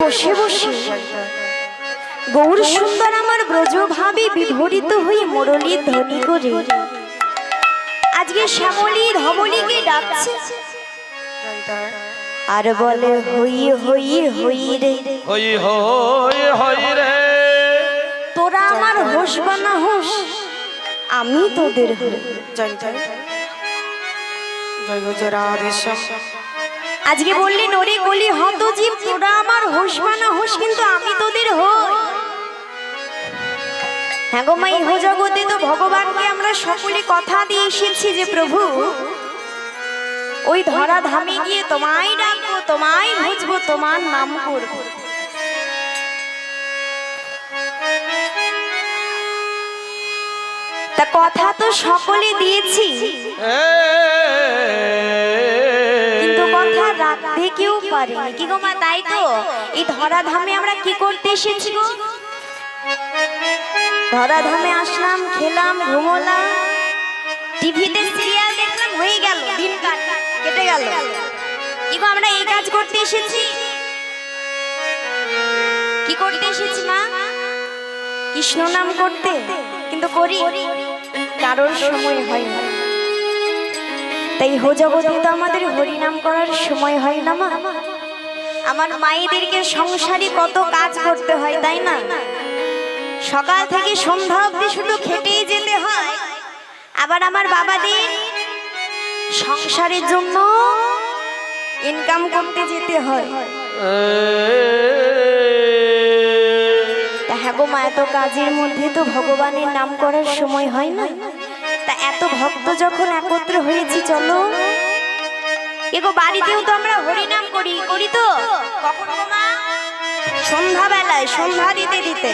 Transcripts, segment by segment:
বসে বসে গৌর সুন্দর আমার ব্রজ ভাবে বিভরিত হয়ে মুরলী ধ্বনি করে আজকে শ্যামলী ধবলীকে ডাকছে আর বলে হই হই হই রে, হই হই হই রে। তোরা আমার হোস বা না হোস, আমি তোদের হই। জয় জয় জয় জয় রাধেশ্যাম। আজকে বললি নরে কলি হত জীব, তোরা আমার হোস বা না হোস, কিন্তু আমি তোদের হই। হ্যাঁ গো মা, ইহ জগতে তো ভগবানকে আমরা সকলে কথা দিয়ে এসেছি যে প্রভু ওই ধরা ধামে গিয়ে তোমায় ডাকবো, তোমায় বুঝবো, তোমার নাম করবো। তা কথা তো সকলে দিয়েছি, কিন্তু কথা রাখতে কেউ পারেনি কি গো মা? তাই তো এই ধরা ধামে আমরা কি করতে এসেছি গো? ধরা ধামে আসলাম, খেলাম, ঘুমোলাম, টিভিতে সিরিয়াল দেখলাম, হয়ে গেল, দিন কেটে গেল। কি গো আমরা এই কাজ করতে এসেছি? কি করতে এসেছি মা? কৃষ্ণ নাম করতে, কিন্তু করি কারোর সময় হয় না। তাই হো জগতে তো আমাদের হরিনাম করার সময় হয় না মা। আমার মায়েদেরকে সংসারে কত কাজ করতে হয়, তাই না? সকাল থেকে সন্ধ্যা অবধি শুধু খেটেই যেতে হয়। আবার আমার বাবাদের সংসারের জন্য ইনকাম করতে যেতে হয়। হ্যাঁ গো মা, এত কাজের মধ্যে তো ভগবানের নাম করার সময় হয় না। তা এত ভক্ত যখন একত্র হয়েছি, চলো এগো বাড়িতেও তো আমরা হরিনাম করি, করি তো কখন গো মা? সন্ধ্যাবেলায়, সন্ধ্যা দিতে দিতে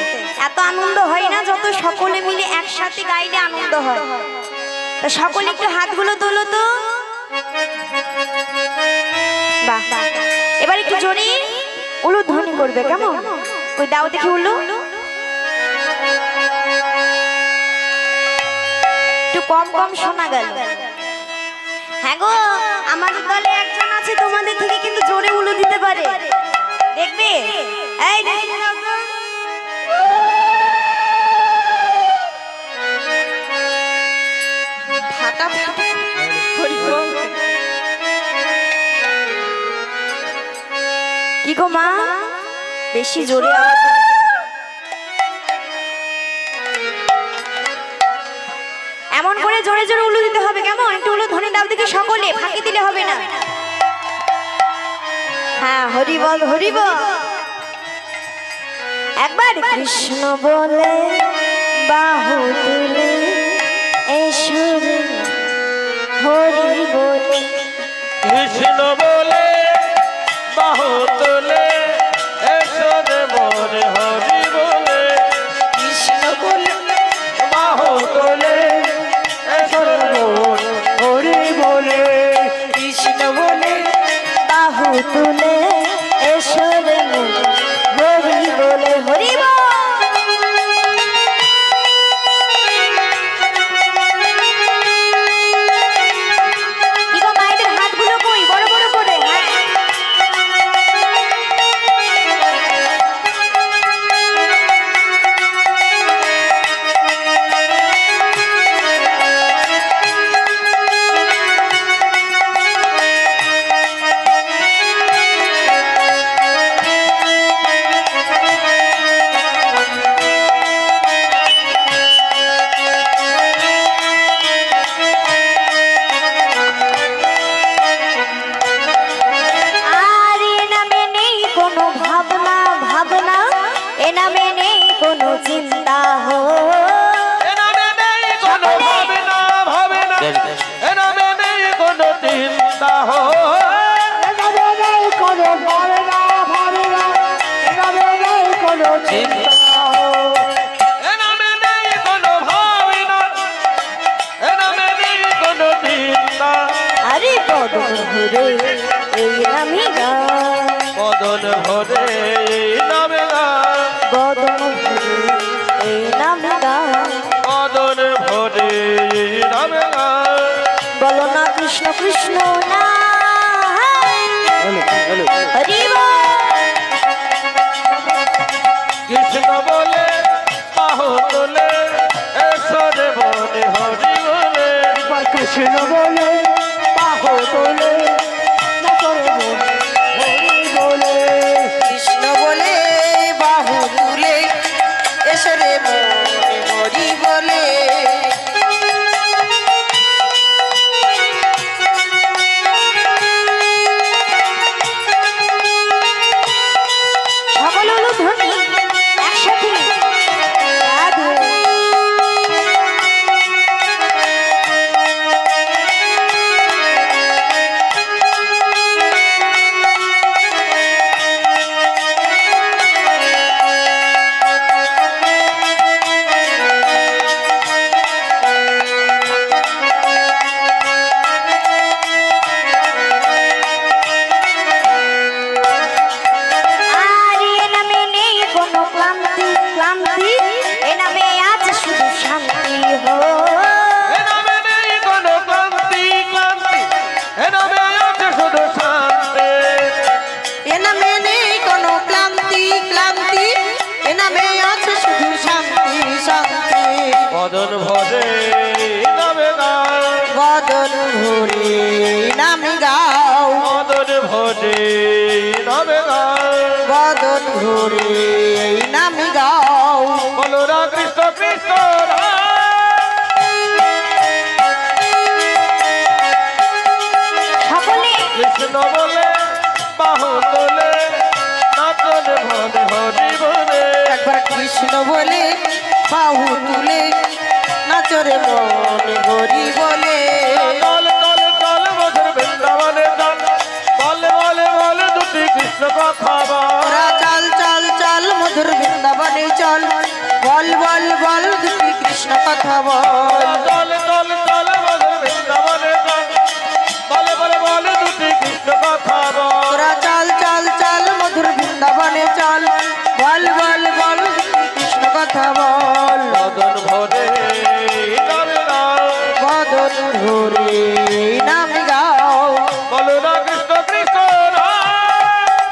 এত আনন্দ হয় না যত সকলে মিলে একসাথে গাইলে আনন্দ হয়। তা সকলে একটু হাতগুলো তোলো তো। বাহ, এবার একটু জোরে উলুধ্বনি করবে, কেমন? ওই দাও দেখি উলু, একটু কম কম শোনা গেল। হ্যাঁ গো, আমাদের দলে একজন আছে তোমাদের থেকে, কিন্তু জোরে উলু দিতে পারে, দেখবে? এই ফাটা ফাটা হরি বল। কি গো মা, বেশি জোরে আওয়াজ? এমন করে জোরে জোরে উলু দিতে হবে, কেমন? একটু উলু ধ্বনি দাও দেখি সকলে, ফাঁকি দিলে হবে না। হ্যাঁ, হরি বল হরি বল। একবার কৃষ্ণ বলে বাহু তুলে এসরে হরি বলে, কৃষ্ণ বলে বাহু তুলে এসরে মনে হরি বলে। কৃষ্ণ বলে বাহু তুলে এসরে মনে হরি বলে। কৃষ্ণ বলে বাহু তুলে এসরে হরি বলে, হরি বল। কি গো মায়েদের হাতগুলো কই, বড় বড় করে? হ্যাঁ, আর এ নামে নেই কোনো ভাবনা ভাবনা, এ নামে নেই কোনো চিন্তা হো। এ নামে নেই কোনো ভাবনা ভাবনা, এ নামে নেই কোনো চিন্তা হো। এ নামে নেই কোনো ভাবনা ভাবনা, এ নামে নেই কোনো চিন্তা হো। এ নামে নেই কোনো ভাবনা, এ নামে নেই কোনো চিন্তা। আরে বদন ভরে এই নামে গান, বদন ভরে এই নামে গান, বদন ভরে এই নামে গান। বদন ভরে এই নামে গান। বলো না কৃষ্ণ কৃষ্ণ না, হরি বল। কৃষ্ণ বলে বাহু তোলে নাচরে মন হরি বলে কৃষ্ণ বলে বাহু তুলে এসরে মনে হরি বলে সকল হলো ধ্বনি একসাথে রাধে। আর এ নামে নেই কোনো ক্লান্তি ক্লান্তি, এ নামে আছে শুধু শান্তি হো। এ নামে নেই কোনো ক্লান্তি ক্লান্তি এ নামে আছে শুধু শান্তি এ নামে নেই কোনো ক্লান্তি ক্লান্তি এ নামে আছে শুধু শান্তি শান্তি বদন ভরে নামে গাও বদন ভরে নামে গাও বদন ভরে নামে গাও বদন ভরে নামে গাও বলো রা কৃষ্ণ কৃষ্ণ সকলে কৃষ্ণ বলে বাহু তোলে নাচন ভরে হরি বলে একবার কৃষ্ণ বলে বাহু তুলে নাচরে মনে হরি বলে চল চল চল মধুর বৃন্দাবনে চল বলে বলে বলে দুটি কৃষ্ণ কথা বল ওরা চল চল চল মধুর বৃন্দাবনে চল বল বল বল দুটি কৃষ্ণ কথা বল চল চল চল মধুর বৃন্দাবনে চল বলে বলে বলে দুটি কৃষ্ণ কথা বল ওরা চল চল চল মধুর বৃন্দাবনে চল বল বল বল দুটি কৃষ্ণ কথা বল বদন ভরে নামে গাও বদন ভরে নামে গাও বলো না কৃষ্ণ কৃষ্ণ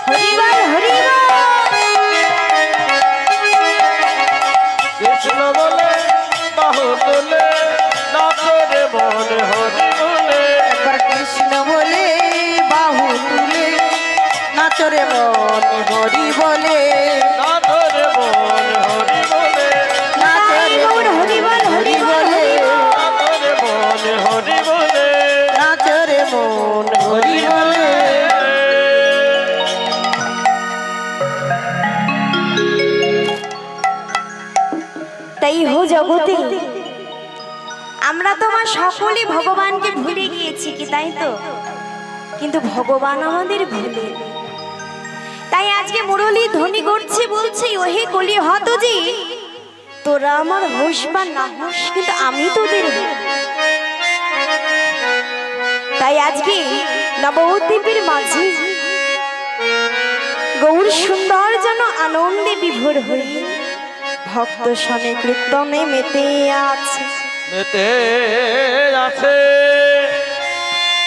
হরিবল হরিবল। কৃষ্ণ বলে বাহু তোলে নাচরে মন হরি বলে একবার কৃষ্ণ বলে বাহু তুলে নাচরে মন হরি বলে নাচরে মন হরি বলে নাচরে মন হরিবল হরি বলে নাচরে মন হরি বলে নাচরে মন হরি বলে তাই হো জগতে আমরা তোমার সকলে ভগবানকে ভুলে গিয়েছি কি তাই তো, কিন্তু ভগবান আমাদের ভুলে। তাই আজকে মুরলী ধ্বনি করছে বলছে ওহে কলি হত যে তোরা আমার হোস বা না হোস কিন্তু আমি তোদের হোস। তাই আজকে নবদ্বীপের মাঝে গৌর সুন্দর যেন আনন্দে বিভোর হই ভক্ত শনে কীর্তনে মেতে আছে। মেতে আছে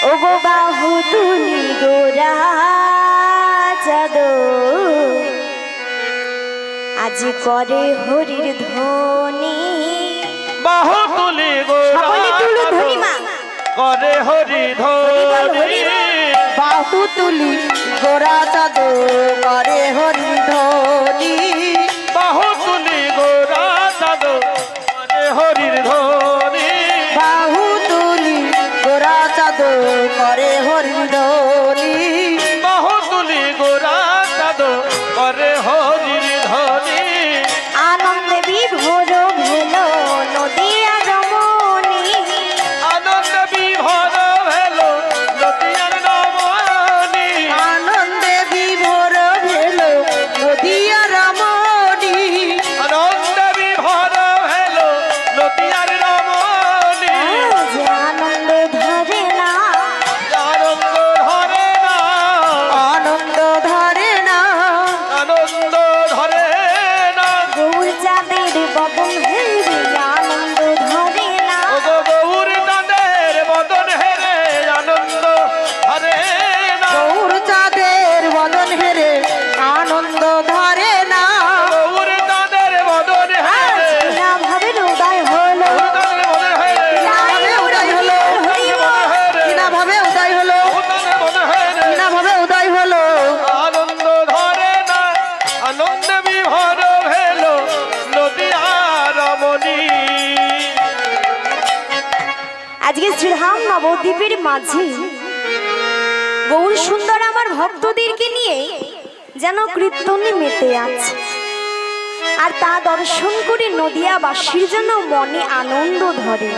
ও গো বাহু তুলি গোরা চাঁদ আজ করে হরির ধ্বনি। বাহু তুলি সকলে তুলো ধ্বনি মা। করে হরি ধরি বাহু তুলি গোরা চাঁদ করে হরি ধ্বনি বাহু তুলি গোরা চাঁদ করে হরির ধরি বাহু তুলি গোরা চাঁদ করে হরি ধ্বনি বাহু তুলি গোরা চাঁদ করে হরির ধরি আনন্দে বিভোর ভেল নদিয়া রমণী। আনন্দ বিভোর ভেল নদিয়ার নমনি আনন্দে বিভোর ভেল নদিয়া রমণী আনন্দ বিভোর ভেল নদিয়ার আজকে শ্রীধাম নবদ্বীপের মাঝে গৌর সুন্দর আমার ভক্তদেরকে নিয়ে যেন কীর্তনে মেতে আছে, আর তা দর্শন করে নদিয়াবাসীর যেন মনে আনন্দ ধরে।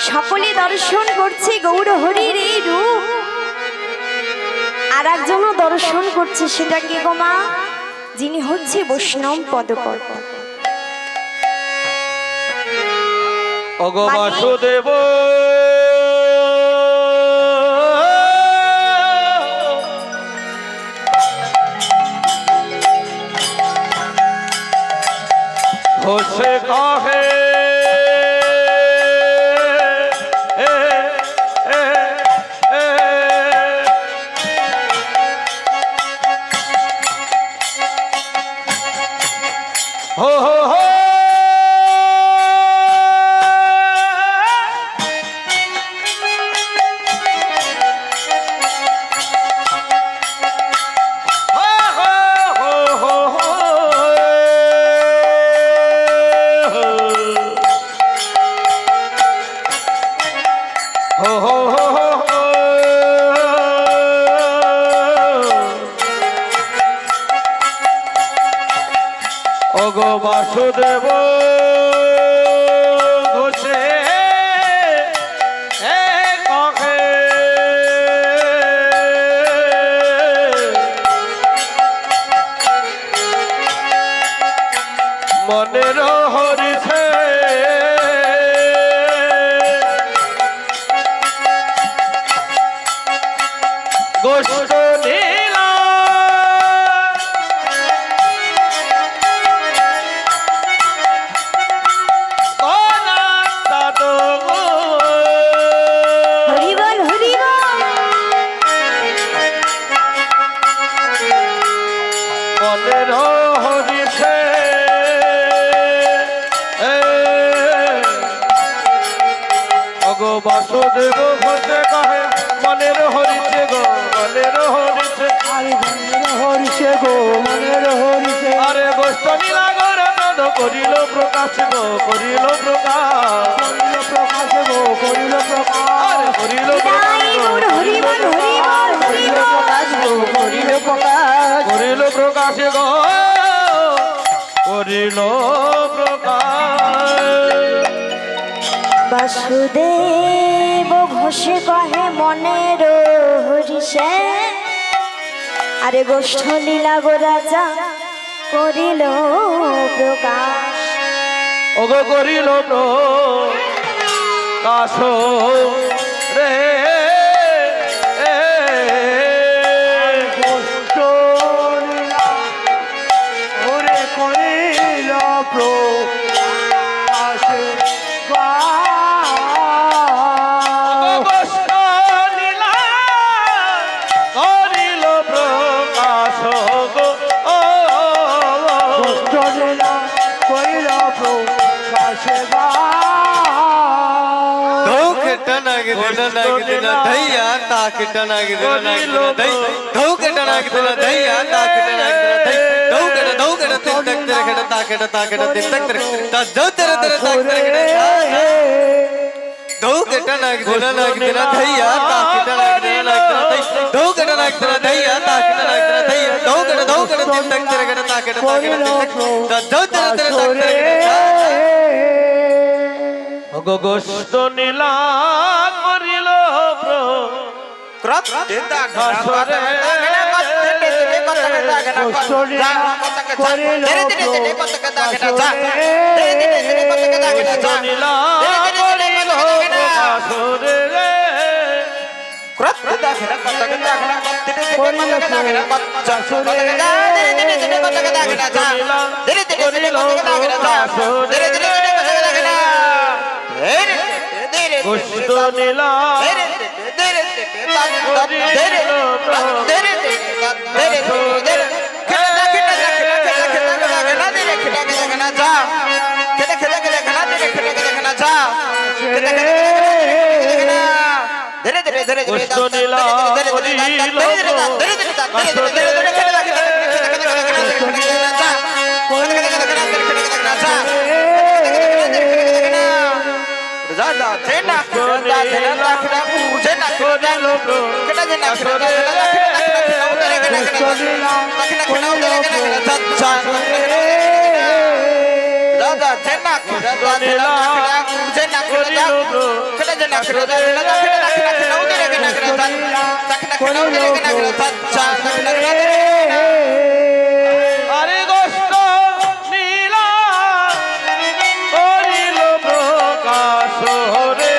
সকলে দর্শন করছে গৌর হরির এই রূপ, আর একজনও দর্শন করছে, সেটা কে গো মা? যিনি হচ্ছে বৈষ্ণব পদকর। ওগো বাসুদেব होसे काहे हो ওগো বাসুদেব ঘোষে কাহে মনের হরিছে গোষ্ঠ নীলা হরিবল হরিবল। মনের হরিছে ওগো বাসুদেব ঘোষে কাহে মনের হরিছে গো মনের হরিছে আরে মনের হরিষে গো মনের হরিষে আরে গোষ্ঠ নীলা গরে তদ করিল প্রকাশ গো করিল প্রকাশ করিল প্রকাশ গো করিল প্রকাশ আরে করিল বিদায় গৌর হরিবল হরিবল করিল হরিবল। প্রকাশ গো করিল প্রকাশ করিল প্রকাশ গো করিল প্রকাশ বাসুদেব ঘোষে কহে মনের হরিষে, আরে গোষ্ঠ লীলা গো রাজা করিল প্রকাশ। ওগো করিল প্রকাশ রে গোষ্ঠ লীলা ওরে করিল প্রকাশ গোষ্ঠ নীলা করিল প্রকাশ গো গোষ্ঠ লীলা করিল প্রকাশ धोख टनक दिन धैया ताक टनक दिन धै धोख टनक दिन धैया ताक टनक दिन धै धोख तिन तक तेरे खड़ ताक तिन तक तेरे ता जो तेरे तेरे ताक तेरे धोख टनक दिन धैया ताक टनक दिन धै धोख टनक दिन धैया ताक टनक दिन धैया धोख तिन तक तेरे खड़ ताक तिन तक ता जो तेरे तेरे ताक तेरे ওগো গোষ্ঠ নীলা করিল প্রকাশ রে গোষ্ঠ লীলা করিল প্রকাশ গোষ্ঠ নীলা করিল প্রকাশ রে গোষ্ঠ নীলা গোষ্ঠ নীলা जा আরে গোষ্ঠ নীলা করিল প্রকাশ রে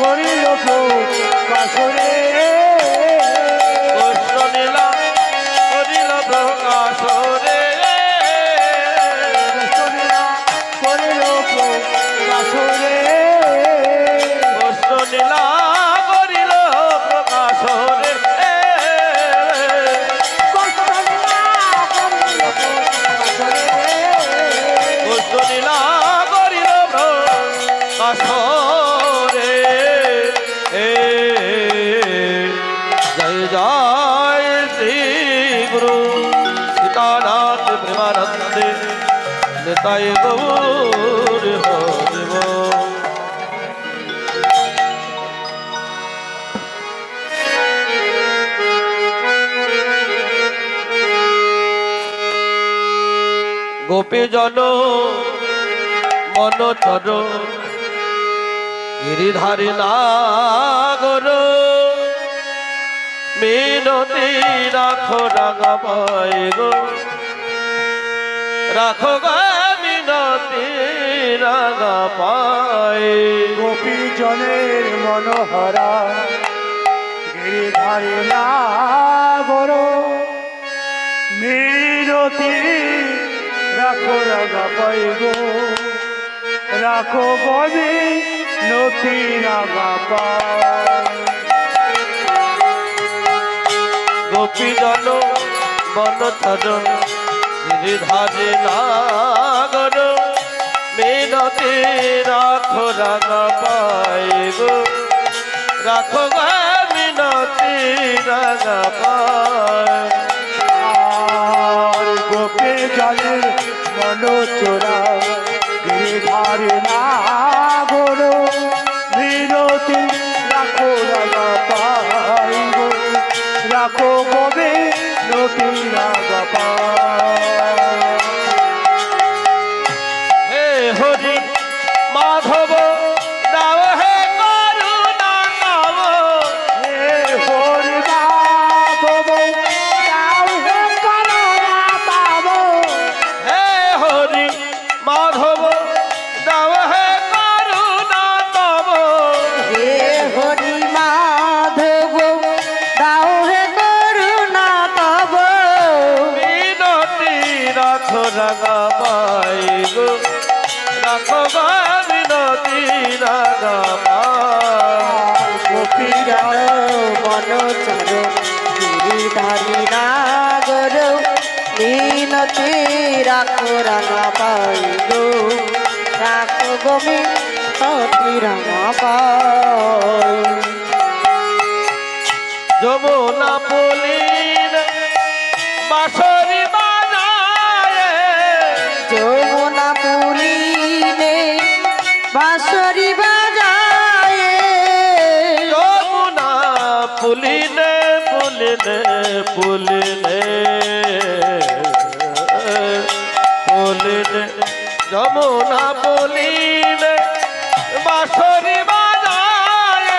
করিল কাশরে গোষ্ঠ নীলা করিল প্রকাশ রে করিল কাশরে গোষ্ঠ নীলা করিল প্রকাশ রে গোষ্ঠ নীলা করিল প্রকাশ রে জয় জয় শ্রী গুরু সীতানাথ প্রেমানন্দে নিতাই গৌর হরিব। গোপী জন মনচর গিরিধারী নাগর মিনতি রাখো রাঙা পাই গো রাখো গো মিনতি রাঙা পাই। গোপী জনের মনোহরা গিরিধারী নাগর মিনতি রাখো রাগা পাই গো রাখো গবি নতি রাগা পাই। গোপী জন বনথর গিরিধারী নাগর মিনতি রাখো রাঙা পাই গো রাখো গো মিনতি রাঙা পাই। আর গোপী জনের মনোচরা গিরিধারী নাগর মিনতি রাখো রাগা পাই গো রাখো গবি নতি রাগা পাই। হে হরি মাধব দাও হে করুণা নাম হে হরি মাধব দাও হে করুণা পাব। হে হরি মাধব দাও হে করুণা তব হে হরি মাধব দাও হে করুণা তব মিনতি রাখো রাঙা পাই গো রাখো গো মিনতি রাঙা পাই। গোপী জন মনোচর গিরিধারী নাগর মিনতি রাখো রাঙা পাই গো রাখো গমি নতি রাঙা পাই। যমুনা পুলিন বাঁশরি বাজায় যমুনা পুলিনে বাঁশরি বাজায় যমুনা পুলিনে পুলিনে পুলিনে পুলিনে যমুনা পুলিনে বাঁশরি বাজায়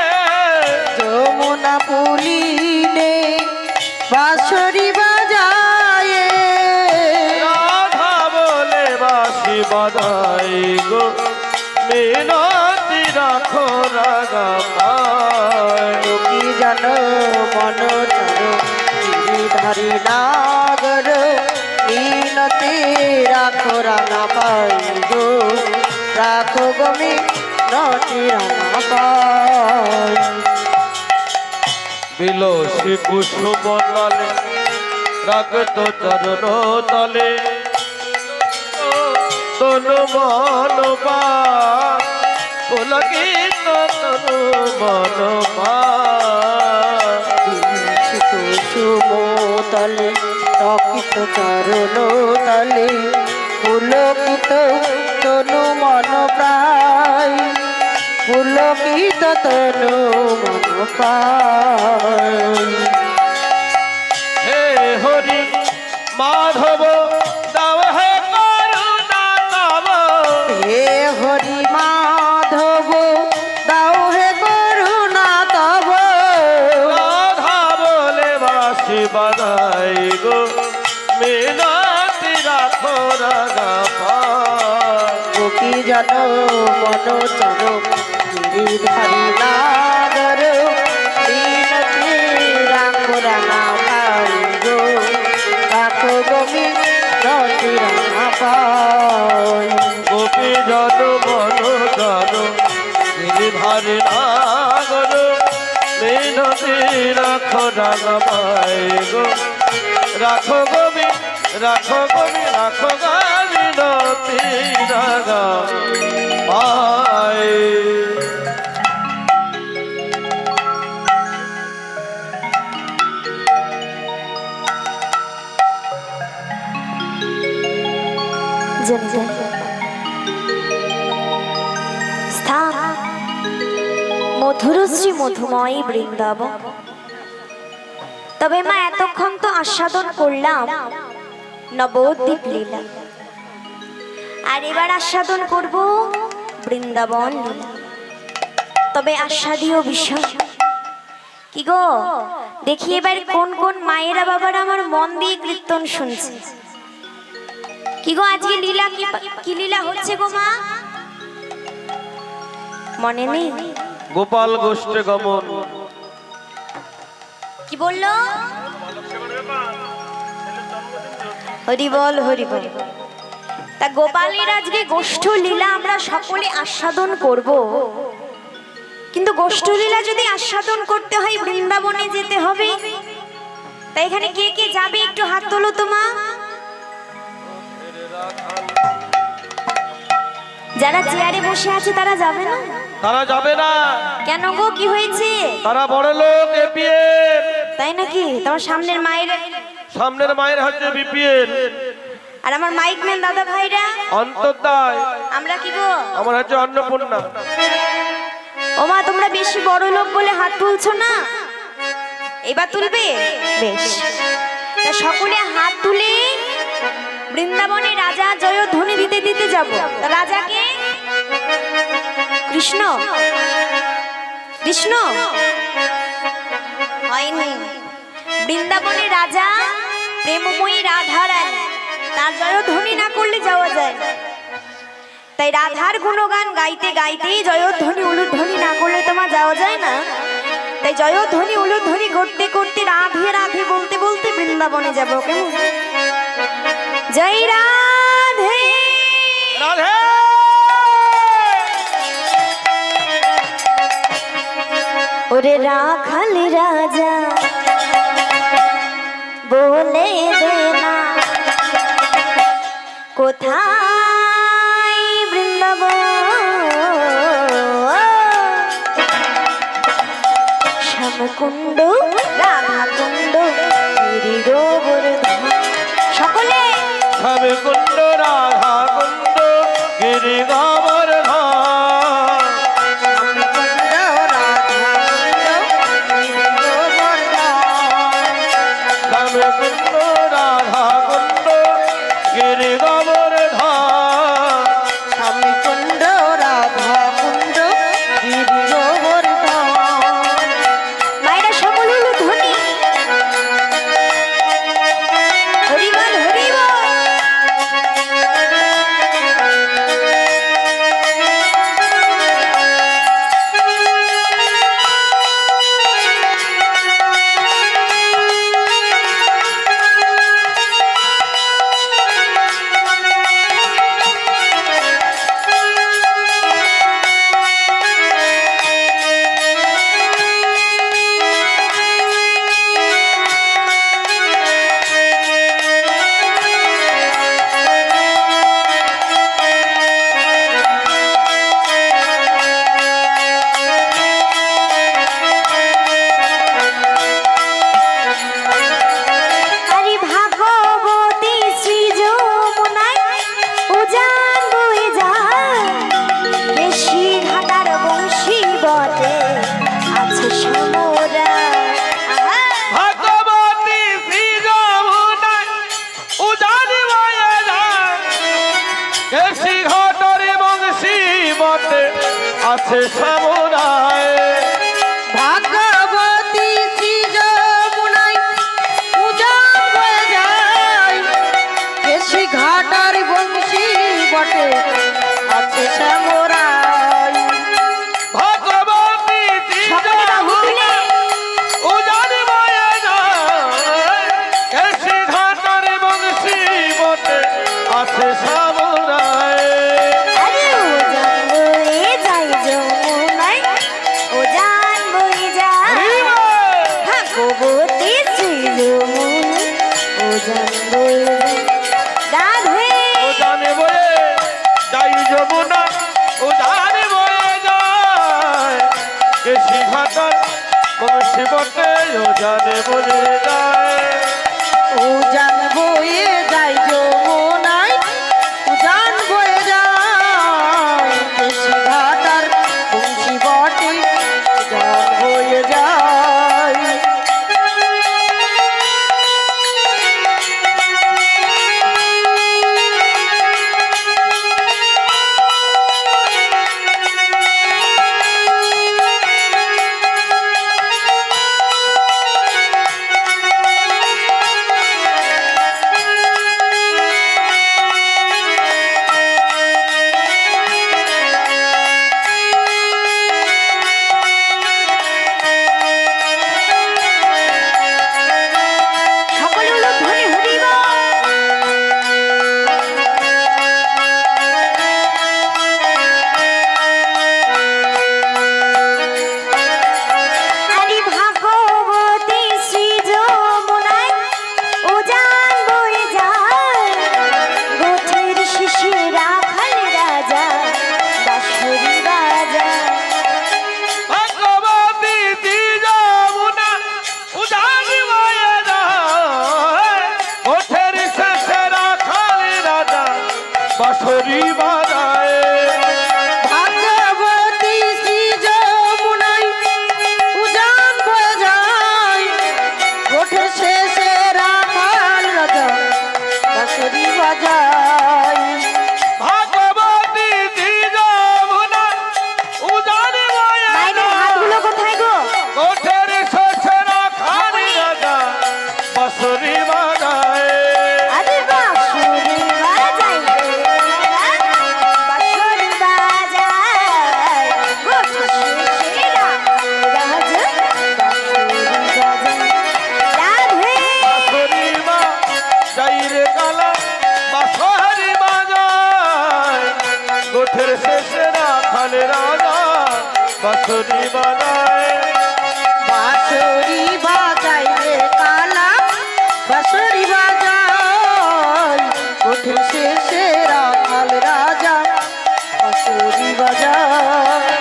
যমুনা পুলিনে বাঁশরি বাজায় রাধা বলে বাঁশি বাজাই গো মিনতি রাখো রাগা পাই। কি জন মনোচর গিরিধারী নাগর মিনতি রাখো রাঙা পাই গো রাখো গমি নটি রাঙা পাই। বিলসী কুসুম তলে রাগত চরণ তলে তনু মন পা পুলকিত তনু মন পা কুসুমতলে রকিত চরণ তলে পুলকিত তনু মন প্রায় পুলকিত তনু মন পাই। হে হরি মাধব দাও হে করুণা তব হে হরি মাধব দাও হে করুণা তব। রাধা বলে বাসি বাজাই গো মিনতি রাখো রাগা পায়। গোপী জন মন চর গিরিধারী নাগর বিনতি রাখো রাঙা পাই গো, রাখো গোমি রতি রাঙা পাই। গোপী জন মন জন গিরিধারী নাগর মিনতি রাখো রাগা পায় গো, রাখো গোবি রাখো গোবি রাখো গা মিনতি রাগা পায়। জানি জানি স্থান মধুরশ্রী মধুময় বৃন্দাবন। তবে মা এতক্ষণ তো আস্বাদন করলাম নবদ্বীপ লীলা, আর এবার আস্বাদন করব বৃন্দাবন লীলা। তবে আস্বাদীয় বিষয় কি গো, দেখি এবার কোন কোন মায়েরা বাবারা আমার মন দিয়ে কীর্তন শুনছে। কি গো আজকে লীলা কি লীলা হচ্ছে গো মা, মনে নেই? গোপাল গোষ্ঠে গমন। কি বললো? হরি বল হরি বল। তা গোপালের আজকে গোষ্ঠ লীলা আমরা সকলে আস্বাদন করব, কিন্তু গোষ্ঠ লীলা যদি আস্বাদন করতে হয় বৃন্দাবনে যেতে হবে। তাই এখানে কে কে যাবে একটু হাত তোলো তো মা। যারা চেয়ারে বসে আছে তারা যাবে না? তারা যাবে না। কেন গো, কি হয়েছে? তারা বড় লোক এপিএল। তাই নাকি? তোমার সামনের মায়ের, সামনের মায়ের হচ্ছে বিপিএল, আর আমার মাইকম্যান দাদা ভাইরা অন্তর্দায়। আমরা কি গো? আমার হচ্ছে অন্নপূর্ণা। ও মা, তোমরা বেশি বড় লোক বলে হাত তুলছো না, এবার তুলবে? বেশ, তা সকলে হাত তুলে বৃন্দাবনে রাজা জয়ধ্বনি দিতে দিতে যাব। তা রাজাকে কৃষ্ণ, কৃষ্ণ হয়নি, বৃন্দাবনে রাজা প্রেমময়ী রাধা রানী, তার জয়ধ্বনি না করলে যাওয়া যায় না। তাই রাধার গুণগান গাইতে গাইতেই জয়ধ্বনি উলুধ্বনি না করলে তোমার যাওয়া যায় না। তাই জয়ধ্বনি উলুধ্বনি করতে করতে রাধে রাধে বলতে বলতে বৃন্দাবনে যাব। কেমন? জয় রাধে রাধে ওরে রাখাল রাজা বলে দে না কোথায় বৃন্দাবন, শ্যামকুণ্ড রাধাকুণ্ড গিরি গোবর্ধন। সকলে সবে কুণ্ড রাধা কুণ্ড গিরি গোবর্ধন। সবে কুণ্ড রাধা কুণ্ড গিরি গোবর্ধন। স্বামীকুণ্ড রাধা কুণ্ড গিরি গোবর্ধন। মায়েরা সকলে হলো ধ্বনি। হরিবল হরিবল। বটে আছে সামরায় ভাগবতী শ্রী যমুনায় উজান হয়ে যায় কেশি ঘাটার বংশী বটে আছে শ্যামরাই ভগবতী সকলে বাহু তুলে উজান বয়ে যায় কেশি ঘাটার বংশী বটে আছে সামরায় আরে উজান বয়ে যায় যমুনায় উজান বয়ে যায় ভাগবতী শ্রী যমুনায় উজান বয়ে যায় রাধে উজানে বয়ে যাই যমুনা উজানে বয়ে যায় কেশি ঘাটার বংশী বটে উজানে বয়ে যায় উজান বয়ে যায় যমুনায় উজান বয়ে যায় কেশি ঘাটার বংশী বটে উজান বয়ে যায় সকলে হলো ধ্বনি হরিব আরে ভাগবতী শ্রী যমুনায় উজান বয়ে যায় গোছের শিশি রাখাল রাজা বাঁশরি বাজায় ভগবতী যমুনা উজান বয়ে যায় ওঠের শেষে রাখালি রাজা বাঁশরি বাজায় ভাগবতী শ্রী যমুনায় উজান বয়ে যায় গোঠের শেষে রাখাল রাজা বাঁশরি বাজায় ভগবতী যমুনা উজান বয়ে মায়েদের হাতগুলো কোথায় গো ওঠের শেষে রাখালি রাজা বাঁশরি বাজায় আরে বাঁশরি বাজায় বাঁশরি বাজায় গোছের শিশি রাখাল রাজা বাঁশরি বাজায় রাধে বাঁশরি মা যাই রে কালা বাঁশরি বাজায় গোঠের শেষে রাখালে রাজা বাঁশরি বাজায় বাঁশরি বাজায় রে কালা বাঁশরি বাজায় গোঠের শেষে রাখাল রাজা বাঁশরি বাজায়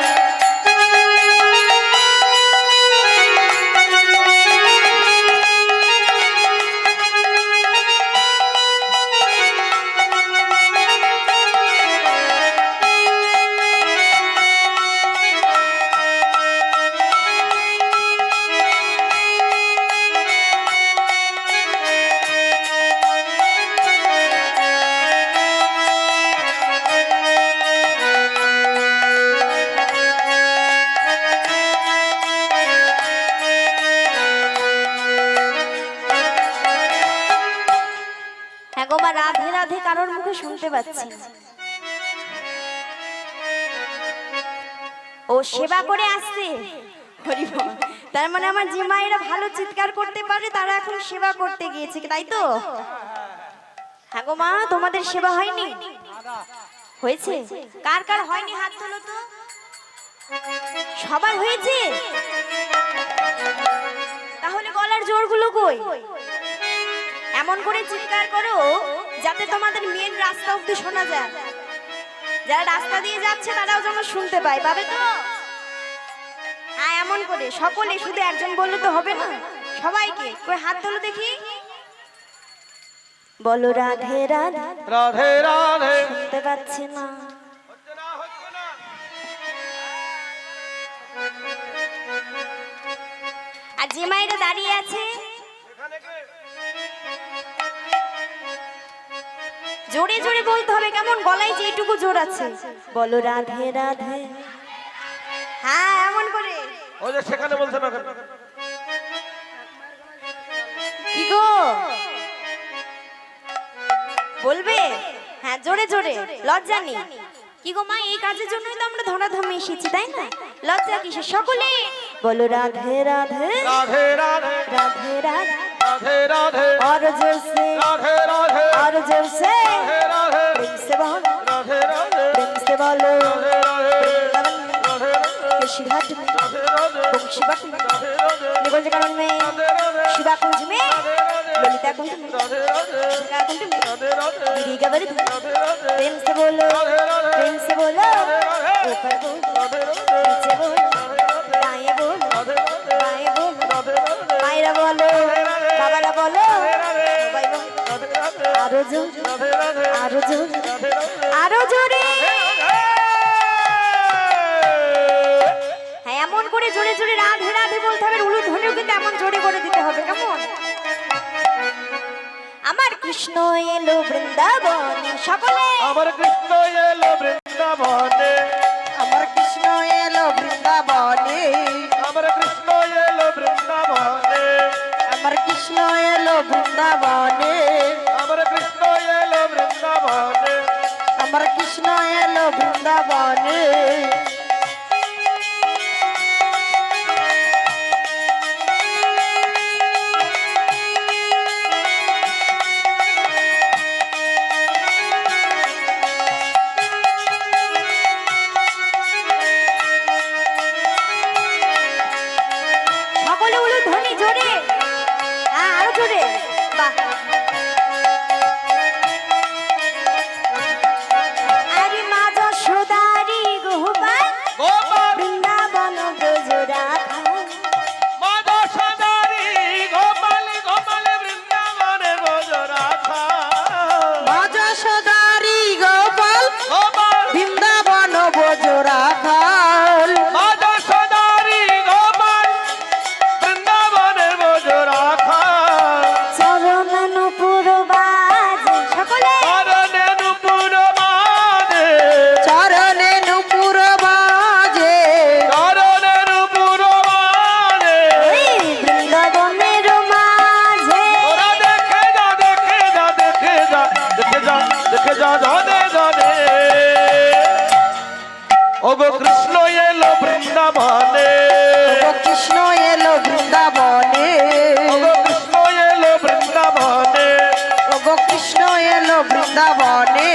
হ্যাঁ গো মা রাধে রাধে কারোর মুখে শুনতে পাচ্ছি না। ও সেবা করে আসছে হরি বল। তার মানে আমার যে মায়েরা ভালো চিৎকার করতে পারে তারা এখন সেবা করতে গিয়েছে তাই তো হ্যাঁ গো মা তোমাদের সেবা হয়নি হয়েছে কার কার হয়নি হাত তোলো তো সবার হয়েছে তাহলে গলার জোরগুলো কই এমন করে চিৎকার করো যাতে তোমাদের মেন রাস্তা অবধি শোনা যায় যারা রাস্তা দিয়ে যাচ্ছে তারাও যেন শুনতে পায় পাবে তো হ্যাঁ এমন করে সকলে শুধু একজন বললে তো হবে না সবাইকে কই হাত তোলো দেখি বলো রাধে রাধে রাধে রাধে শুনতে পাচ্ছি না আর যে মায়েরা দাঁড়িয়ে আছে জোরে জোরে বলতে হবে, কেমন গলায় যে এইটুকু জোর আছে। বলো রাধে রাধে। হ্যাঁ এমন করে। ওই যে সেখানে বলছে না কেন? কি গো বলবে? হ্যাঁ জোরে জোরে, লজ্জা নেই। কি গো মা, এই কাজের জন্যই তো আমরা ধরাধামে এসেছি, তাই না? লজ্জা কিসের? সকলে বলো রাধে রাধে রাধে রাধে রাধে রাধে রাধে রাধে और जोरसे রাধে রাধে और जोरसे রাধে राधे प्रेम से बोलो राधे राधे प्रेम से बोलो राधे राधे वृंदावन में राधे राधे केशीघाट में राधे राधे बंशीवट में राधे राधे निकुंजकरण में राधे राधे शिवा कुंज में राधे राधे ललिता कुंज में राधे राधे दुर्गा कुंज में राधे राधे गिरी गवर्ध राधे राधे प्रेम से बोलो राधे राधे प्रेम से बोलो राधे राधे ऊपर बोलो राधे राधे नीचे बोलो राधे राधे दाएं बोलो राधे राधे बाएं बोलो राधे राधे मायरा बोलो बाबारा बोलो সবাই বলো राधे राधे আরো জোর राधे राधे আরো জোর राधे राधे আরো জোরে। হ্যাঁ এমন করে জোরে জোরে রাধে রাধে বলতে হবে, উলু ধ্বনিও কিন্তু এমন জোরে করে দিতে হবে, কেমন? আমার কৃষ্ণ এলো বৃন্দাবনে, সকলে আমার কৃষ্ণ এলো বৃন্দাবনে আমার কৃষ্ণ এলো বৃন্দাবনে আমার কৃষ্ণ এলো বৃন্দাবনে আমার কৃষ্ণ এলো বৃন্দাবনে আমার কৃষ্ণ এলো বৃন্দাবনে আমার কৃষ্ণ এলো বৃন্দাবনে সকলে উলু ধ্বনি জোরে, হ্যাঁ আরো জোরে। বাহ আরে মা যশোদারি গোপাল গোপাল বৃন্দাবন ব্রজরা মাধব সদারি গোপাল গোপাল বৃন্দাবনে বজরাখা মাজা সদারি গোপাল গোপাল বৃন্দাবন বজরা খাল মাধব সদারি গোপাল বৃন্দাবনে বজরাখা চরণ পুরবাজ, সকলে করনে নুপুর মাদে চরণে নুপুর বাজে করনে নুপুর মাদে ওই বৃন্দাবনের মাঝে। ওরা দেখে যা দেখে যা দেখে যা দেখে যা দেখে যা জানে জানে ওগো কৃষ্ণ এলো বৃন্দাবনে ও কৃষ্ণ এলো বৃন্দাবনে ওগো কৃষ্ণ এলো বৃন্দাবনে ও কৃষ্ণ এলো বৃন্দাবনে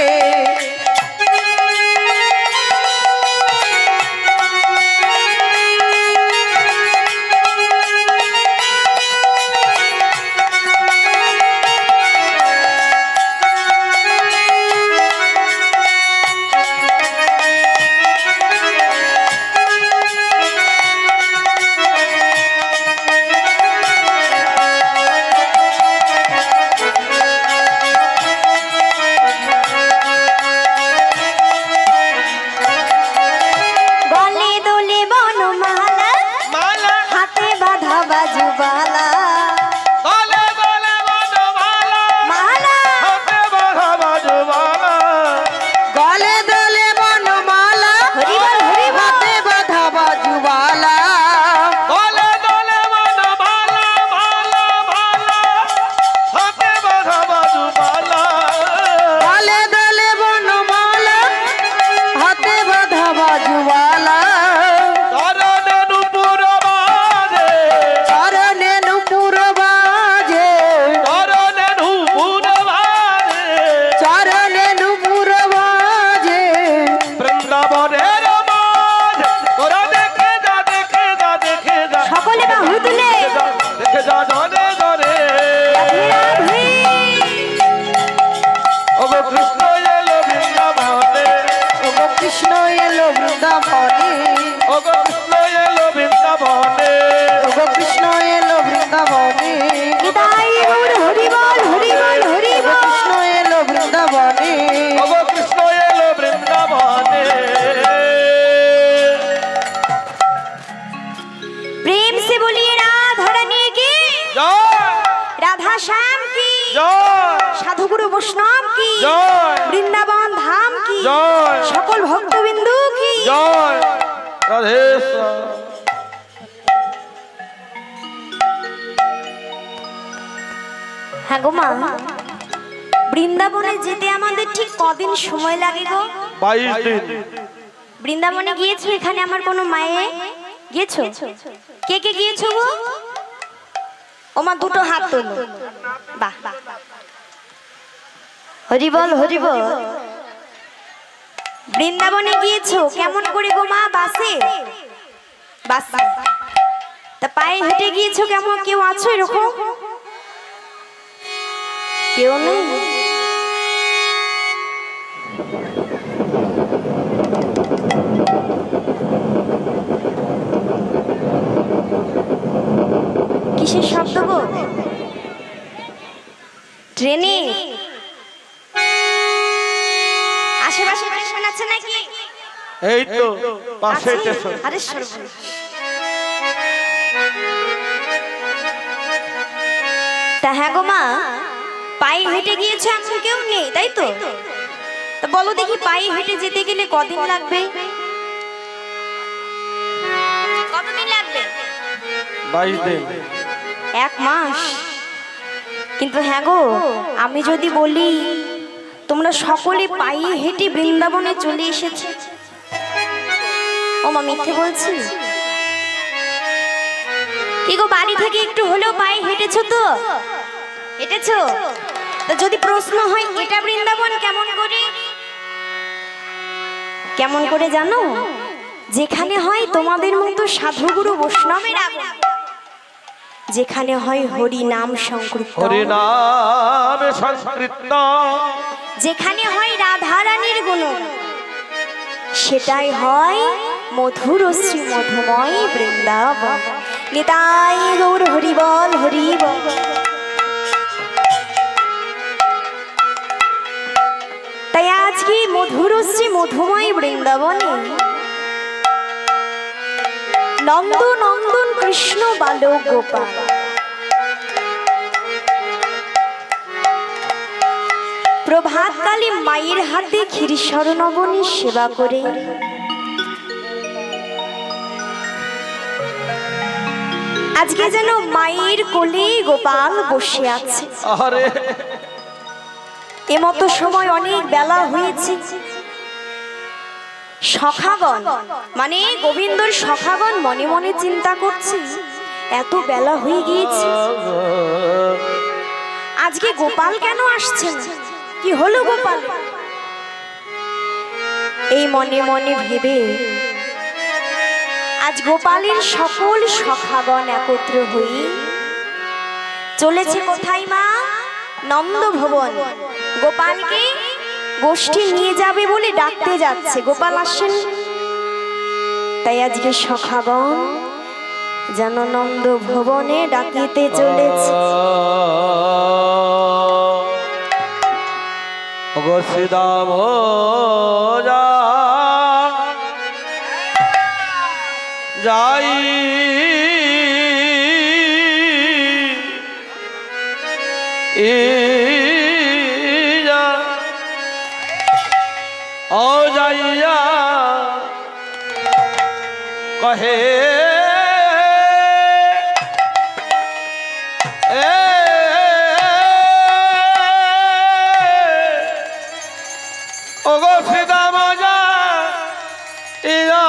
গলে দোলে বনমালা, মালা হাতে বাঁধা বাজুবালা, গলে গলে বনমালা মালা হাতে বাঁধা বাজুমালা গলে দলে বনমালা হরিবল হরিবল হাতে বাঁধা বাজুবালা গলে গলে বনমালা মালা মালা হাতে বাঁধা বাজুমালা গলে দলে বনমালা হাতে বাঁধা বাজুবালা করনে নুপুর মাদে চরণে নুপুর বাজে করনে নুপুর মাদে চরণে নুপুর বাজে বৃন্দাবনের মাঝে তোরা দেখে যা দেখে যা দেখে যা সকলে বাহু তুলে দেখে যা জানে জানে রাধে রাধে। ওগো কৃষ্ণ এলো বৃন্দাবনে ও কৃষ্ণ এলো বৃন্দাবনে ওগো কৃষ্ণ এলো বৃন্দাবনে ও কৃষ্ণ এলো বৃন্দাবনে নিতাই গৌর হরিবল হরিবল ও হরিবল। কৃষ্ণ এলো বৃন্দাবনে ওগো কৃষ্ণ এলো বৃন্দাবনে प्रेम से बोलिए राधा रानी की, জয় राधा श्याम की। জয় সাধুগুরু বৈষ্ণব কি, জয় বৃন্দাবন ধাম কি, জয় সকল ভক্তবিন্দু কি। জয় রাধেশ্বর। হ্যাঁ গো মা, বৃন্দাবনে যেতে আমাদের ঠিক কদিন সময় লাগে গো? 22 দিন। বৃন্দাবনে গিয়েছো? এখানে আমার কোনো মায়ে গিয়েছো? কে কে গিয়েছো গো? ওমা দুটো হাত তোলো। বাহ, হরি বল হরি বল। বৃন্দাবনে গিয়েছো কেমন করে গো মা? বাসে? বাসে। তা পায়ে হেঁটে গিয়েছো কেমন? কেউ আছো এরকম? কেউ নেই? কিসের শব্দ গো? ট্রেনে? আশেপাশে স্টেশন আছে নাকি? এই তো পাশে আছে? স্টেশন। আরে সর্বনাশ। তা হ্যাঁ গো মা, পায়ে হেঁটে গিয়েছে এমন কেউ নেই তাই তো? তা বলো দেখি, পায়ে হেঁটে যেতে গেলে কদিন লাগবে? কতদিন লাগবে? 22 দিন। 1 মাস? কিন্তু হ্যাঁ গো, আমি যদি বলি তোমরা সকলে পায়ে হেঁটে বৃন্দাবনে চলে এসেছে, ও মা মিথ্যে বলছি? কি গো, বাড়ি থেকে একটু হলেও পায়ে হেঁটেছো তো? হেঁটেছো? তা যদি প্রশ্ন হয় এটা বৃন্দাবন কেমন করে? কেমন করে জানো? যেখানে হয় তোমাদের মতো সাধুগুরু বৈষ্ণবের আগমন, যেখানে হয় হরি নাম সংকীর্তন, হরি নাম সংকীর্তন, যেখানে হয় রাধা রানীর গুণগান, সেটাই হয় মধুর শ্রী মধুময় বৃন্দাবন। নিতাই গৌর হরি বল হরি বল। তাই আজকে মধুর শ্রী মধুময় বৃন্দাবনে নন্দ নন্দন কৃষ্ণ বালক গোপাল প্রভাতকালে মায়ের হাতে ক্ষীরসর নবনী সেবা করে আজকে যেন মায়ের কোলে গোপাল বসে আছে। আরে এমতো সময় অনেক বেলা হয়েছে, সখাগণ মানে গোবিন্দর সখাগণ মনে মনে চিন্তা করছে এত বেলা হয়ে গিয়েছে, আজকে গোপাল কেন আসছে না? কি হলো গোপাল? এই মনে মনে ভেবে আজ গোপালের সকল সখাগণ একত্র হয়ে চলেছে কোথায় মা? নন্দ ভবন। গোপালকে গোষ্ঠী নিয়ে যাবে বলে ডাকতে যাচ্ছে, গোপাল আসেন। তাই আজকে সখাগণ যেন নন্দ ভবনে ডাকিতে চলেছে। গোসিদাম যাই ও যাইয়া কহে ও গো সীতা মজা ইয়া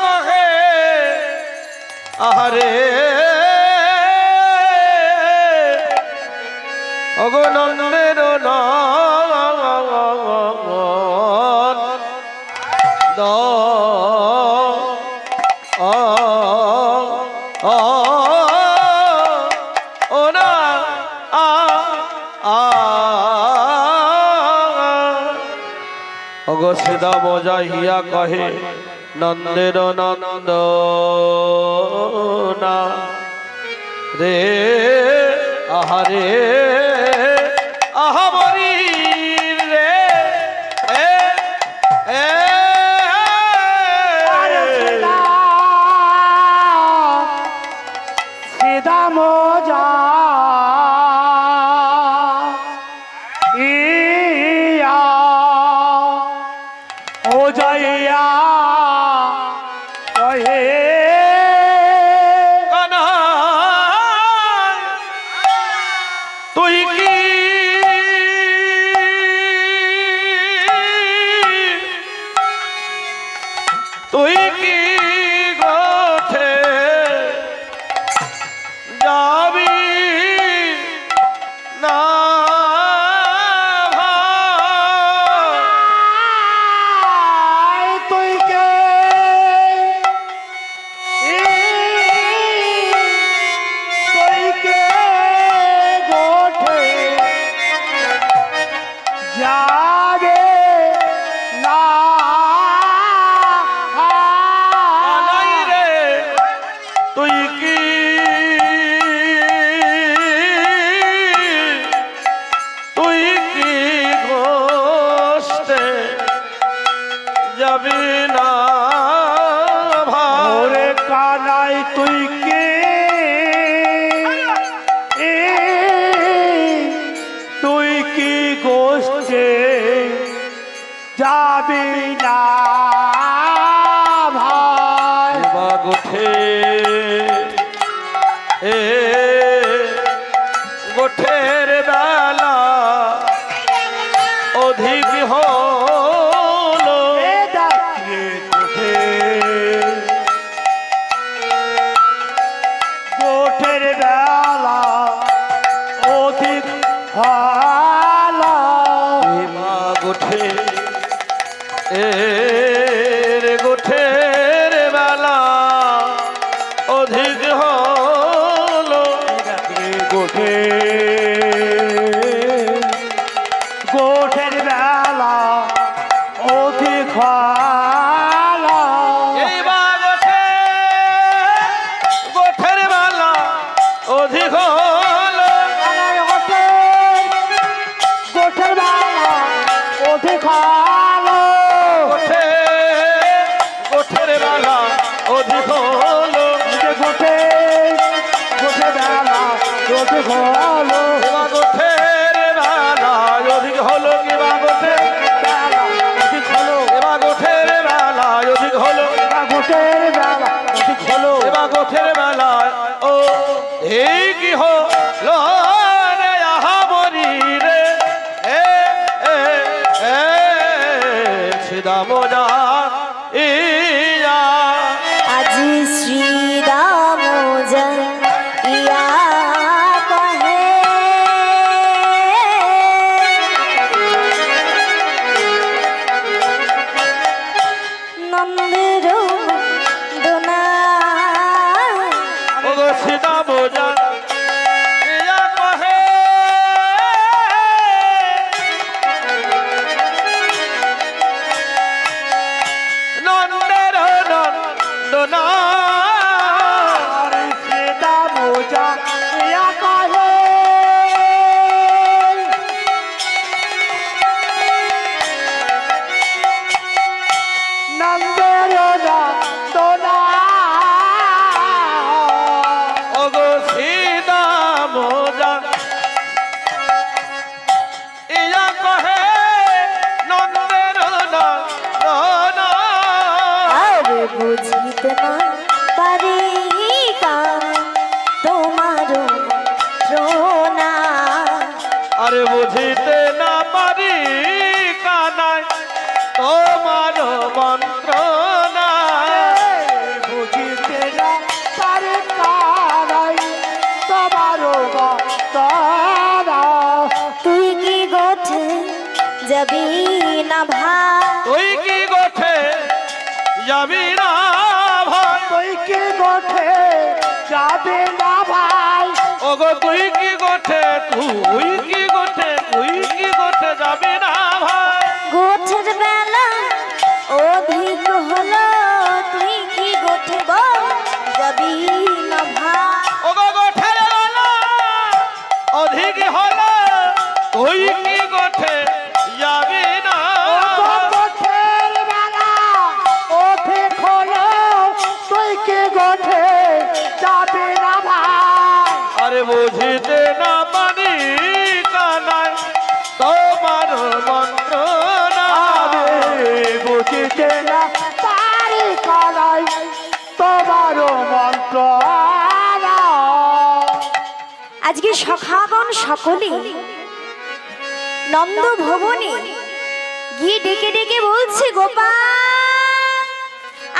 কহে আহারে ও গো নন্দের সিদা মজা হিয়া কহে নন্দের নন্দ না রে আহারে আহামরি রে এ সিদা মোজা তুই কি তুই কি গোঠে যাবি না ভাই? তুই কে তুই কে গোঠে যাবে না আনাই রে তুই কি তুই কি গোষ্ঠে যাবি না ভাই? ওরে কানাই তুই কে তুই কি গোষ্ঠে যাবি না ভাই? বা গোঠে এ গোঠের বেলা অধিক হলো এ ডাকে গোঠে গোঠের বেলা অধিক ভালো মা গোঠে এর গোঠের বেলা অধিক হলো গোঠে গোঠের বেলা অধিক ভালো এই মা গোঠে গোঠের বেলা অধিক হলো গোঠের বেলা অধিক ভালো গোঠে গোঠের বেলা অধিক হলো গোঠে গোঠে বেলা অধিক ভালো এবার গোঠের বেলা অধিক হলো কি বা গোঠে বেলা অধিক হলো এবার গোঠের বেলা অধিক হলো গোঠের বেলা অধিক হলো এবার গোঠের বেলা ও এই কি হলো রে আহা মরি রে এ এ এ সিদা মোজা ইয়া আজি শ্রীরাম ইয়া কহে নন্দের দোনা ও গো সিদা মোজা ইয়া কহে নন্দের নন্দনা সেটা মোজা ইয়া কহে নন্দের দোনা ও গো সিদা মোজা ইয়া কহে নন্দের নন্দনা আরে বুঝিতে না পারি কাম তোমার প্রণা আরে বুঝিতে না পারি কানাই তোমার মন্ত্রণা বুঝিতে না পারে কারাই তোমারও তারা তুই কি গোঠে যাবি না ভাই? তুই কি গোঠে যাবি না ভাই? তুই কি গোঠে যাবে না ভাই? ও গো তুই কি গোঠে তুই কি গোঠে তুই কি গোঠে যাবি না ভাই? গোঠের বেলা অধিক হলো তুই কি গোঠে বল যাবি না ভাই? ও গো গোঠের বেলা অধিক হলো তুই কি গোঠে যাবি না গোঠের বেলা ওঠে খোলো তুই কি গোঠে যাবে না ভাই? আরে বুঝিতে না পারি কানাই তোমার মন্ত্রণা বুঝিতে না পারি কারাই তোমারও মন্ত্র আজকে সখাগণ সকলে নন্দ ভবনে গিয়ে ডেকে ডেকে বলছে, গোপাল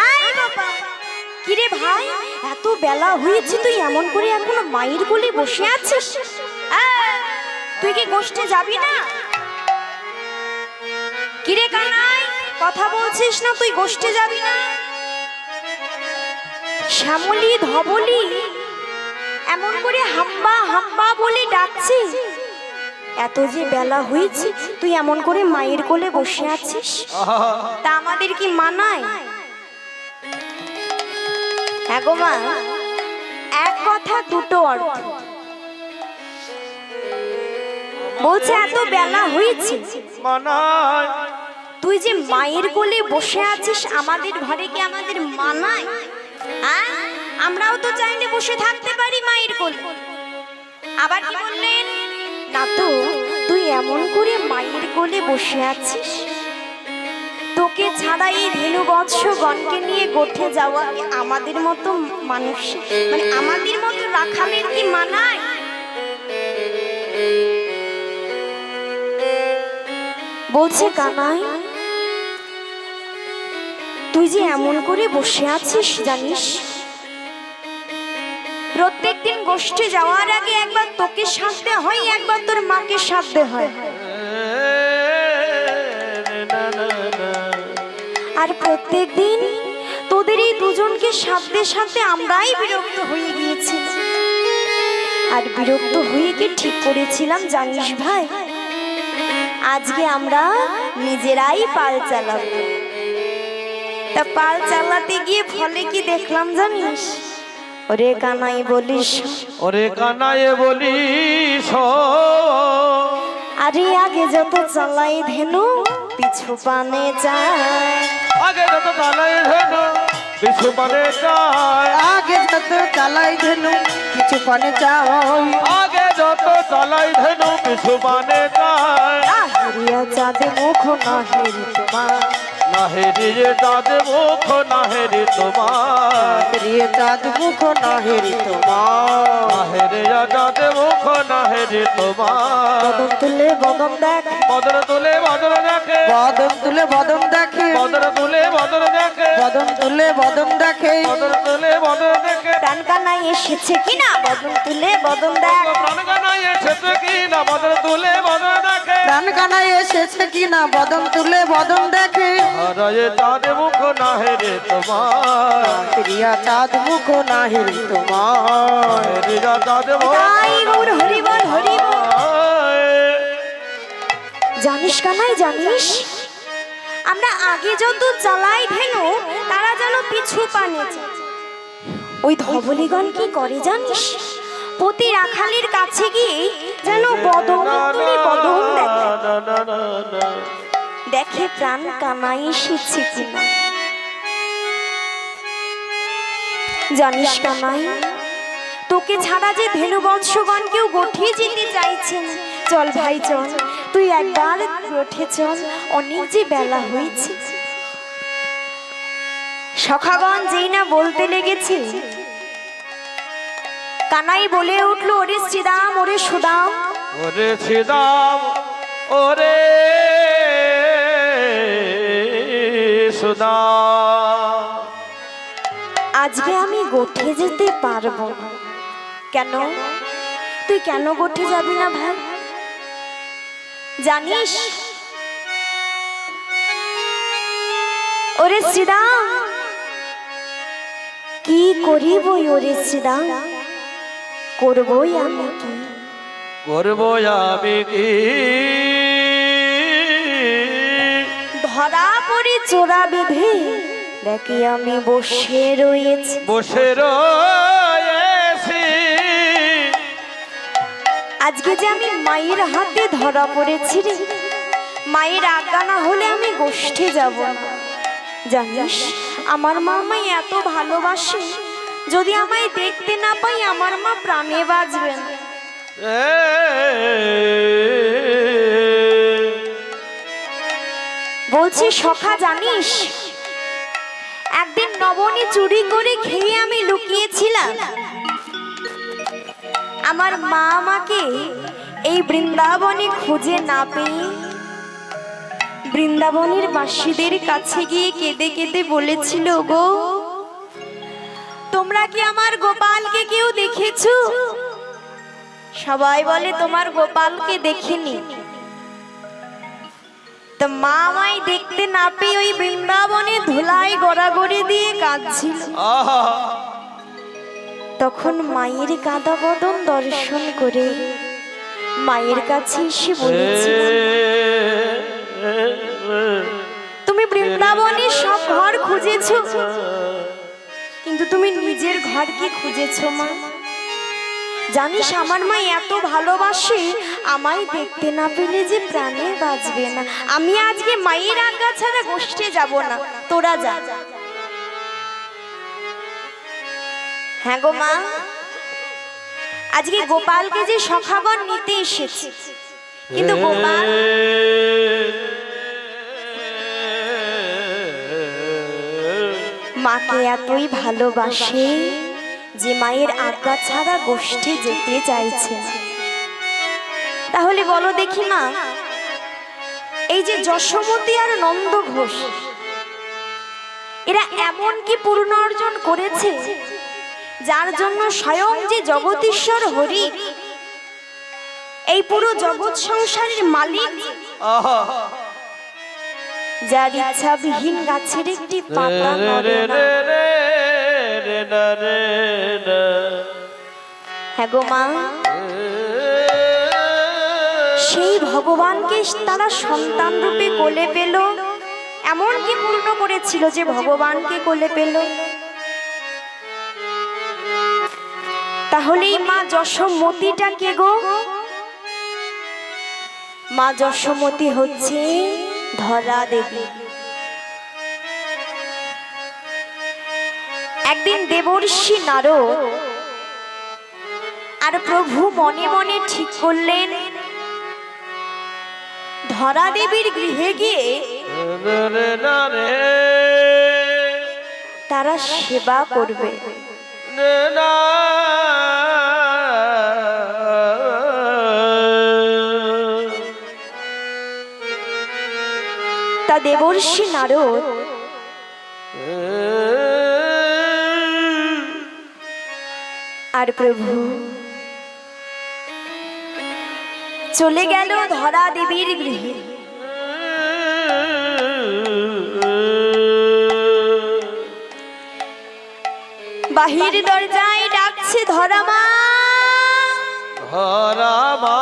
আয় গোপাল। কিরে ভাই, এত বেলা হয়েছে, তুই এমন করে এখনো মায়ের কোলে বসে আছিস? তুই কি গোষ্ঠে যাবি না? কিরে কানাই, কথা বলছিস না, তুই গোষ্ঠে যাবি না? শ্যামলী ধবলি এমন করে হাম্বা হাম্বা বলে ডাকছে, এত যে বেলা হয়েছে তুই এমন করে মায়ের কোলে বসে আছিস, তা আমাদের কি মানায়? হ্যাঁ গো মা, এক কথা দুটো অর্থ। বলছে এত বেলা হয়েছে, মানায়। তুই যে মায়ের কোলে বসে আছিস, আমাদের ঘরে কি আমাদের মানায়? আমরাও তো চাইলে বসে থাকতে পারি মায়ের কোলে। আবার কি বললেন, না তো তুই এমন করে মায়ের কোলে বসে আছিস, তোকে ছাড়া এই ধেনু বৎসগণকে নিয়ে গোঠে যাওয়া আমাদের মতো মানুষ, মানে আমাদের মতো রাখালের কি মানায়? বলছে কানাই, তুই যে এমন করে বসে আছিস জানিস, প্রত্যেকদিন গোষ্ঠে যাওয়ার আগে একবার তোকে সাধতে হয়, একবার তোর মাকে সাধতে হয়। আর প্রত্যেকদিন তোদের এই দুজনকে সাধতে সাধতে আমরাই বিরক্ত হয়ে গিয়েছি। আর বিরক্ত হয়ে কি ঠিক করেছিলাম জানিস ভাই, আজকে আমরা নিজেরাই পাল চালাবো। তা পাল চালাতে গিয়ে ফলে কি দেখলাম জানিস? ওরে কানাই বলিস, ওরে কানাই বলিস, আরে আগে যত চালাই ধেনু পিছু পানে যায়, আগে যত চালাই ধেনু পিছু পানে যায়, আগে যত চালাই ধেনু কিছু পানে চাই, আগে যত চালাই ধেনু পিছু পানে যায়। হারিয়া চাঁদে মুখ না হেরি তোমার, নাহেরি চাঁদ মুখ নাহেরি তোমার, প্রিয় চাঁদ মুখ না হেরি তোমার, নাহেরি চাঁদ মুখ নাহেরি তোমার। বদন তুলে বদন দেখ, বদর তুলে বদর দেখে, বদন তুলে বদন দেখে, বদর তুলে বদর দেখে, বদন তুলে বদন দেখে, বদর তুলে বদর দেখে। প্রাণ কানাই এসেছে কিনা, বদন তুলে বদন দেখ, প্রাণ কানাই এসেছে কি না, বদর তুলে বদর দেখে, প্রাণ কানাই এসেছে কিনা, বদন তুলে বদন দেখে, হারায়ে চাঁদ মুখ নাহেরি তোমার, প্রিয় চাঁদ মুখ না হেরি তোমার, নাহেরি চাঁদ মুখ। তাই গৌর হরি বল হরি বল। জানিস কানাই জানিস, আমরা আগে যত চালাই ধেনু তারা যেন পিছু পানে যায়। ওই ধবলিগণ কি করে জানিস, প্রতি রাখালির কাছে গিয়ে যেন বদন তুলে বদন দেখে, দেখে প্রাণ কানাই এসেছে কিনা। জানিস কানাই, তোকে ছাড়া যে ধেনু বৎসগণ কেউ গোঠে যেতে চাইছেন। চল ভাই চল, তুই একবার গোঠে চল, অনেক যে বেলা হয়েছে। সখাগণ যেই না বলতে লেগেছে, কানাই বলে উঠলো, ওরে শ্রীদাম, ওরে সুদাম, ওরে শ্রীদাম, ওরে সুদাম, আজকে আমি গোঠে যেতে পারবো না। কেন? তুই কেন গোঠে যাবি না ভাই? জানিস ওরে শ্রীদাম, কি করিবই ওরে শ্রীদাম, করবই আমি কি, করবো আমি কি, ধরা পড়ে চোরা বেঁধে দেখি আমি বসে রয়েছি, বসে রয়েছি। আজকে যে আমি মায়ের হাতে ধরা পড়েছি রে, মায়ের আজ্ঞা না হলে আমি গোষ্ঠে যাব না। জানিস আমার মা আমায় এত ভালোবাসে, যদি আমায় দেখতে না পাই আমার মা প্রাণে বাঁচবে না। বলছি সখা জানিস, একদিন নবনী চুরি করে খেয়ে আমি লুকিয়েছিলাম, আমার মা আমাকে এই বৃন্দাবনে খুঁজে না পেয়ে বৃন্দাবনের বাসীদের কাছে গিয়ে কেঁদে কেঁদে বলেছিল, গো তোমরা কি আমার গোপালকে কেউ দেখেছো? সবাই বলে তোমার গোপালকে দেখিনি। তো মা আমায় দেখতে না পেয়ে ওই বৃন্দাবনে ধুলায় গড়াগড়ি দিয়ে কাঁদছিল। তখন মায়ের কাঁদা বদন দর্শন করে মায়ের কাছে এসে বলেছিল, তুমি বৃন্দাবনে সব ঘর খুঁজেছো, কিন্তু তুমি নিজের ঘর কি খুঁজেছো মা? জানিস আমার মা এত ভালোবাসে, আমায় দেখতে না পেলে যে প্রাণে বাঁচবে না। আমি আজকে মায়ের আজ্ঞা ছাড়া গোষ্ঠে যাব না, তোরা যা। হ্যাঁ গো মা, আজকে গোপালকে যে সখাগণ নিতে এসেছে, কিন্তু গোপাল মাকে এতই ভালোবাসে যে মায়ের আজ্ঞা ছাড়া গোষ্ঠে যেতে চাইছে না। তাহলে বলো দেখি মা, এই যে যশোমতী আর নন্দ ঘোষ, এরা এমন কি পূর্ণ অর্জন করেছে যার জন্য স্বয়ং যে জগদীশ্বর হরি, এই পুরো জগৎ সংসারের মালিক, যার ইচ্ছাবিহীন গাছের একটি পাতা নড়ে না। হ্যাঁ গো মা, সেই ভগবানকে তারা সন্তান রূপে কোলে পেল, এমন কি পূর্ণ করেছিল যে ভগবানকে কোলে পেল। তাহলে মা যশোমতীটা কে গো? মা যশোমতী হচ্ছে ধরা দেবী। একদিন দেবর্ষি নারদ আর প্রভু মনে মনে ঠিক করলেন ধরা দেবীর গৃহে গিয়ে তারা সেবা করবে। তা দেবর্ষি নারদ আর প্রভু চলে গেল ধরা দেবীর গৃহে। বাহির দরজায় ডাকছে ধরা মা, ধরা মা।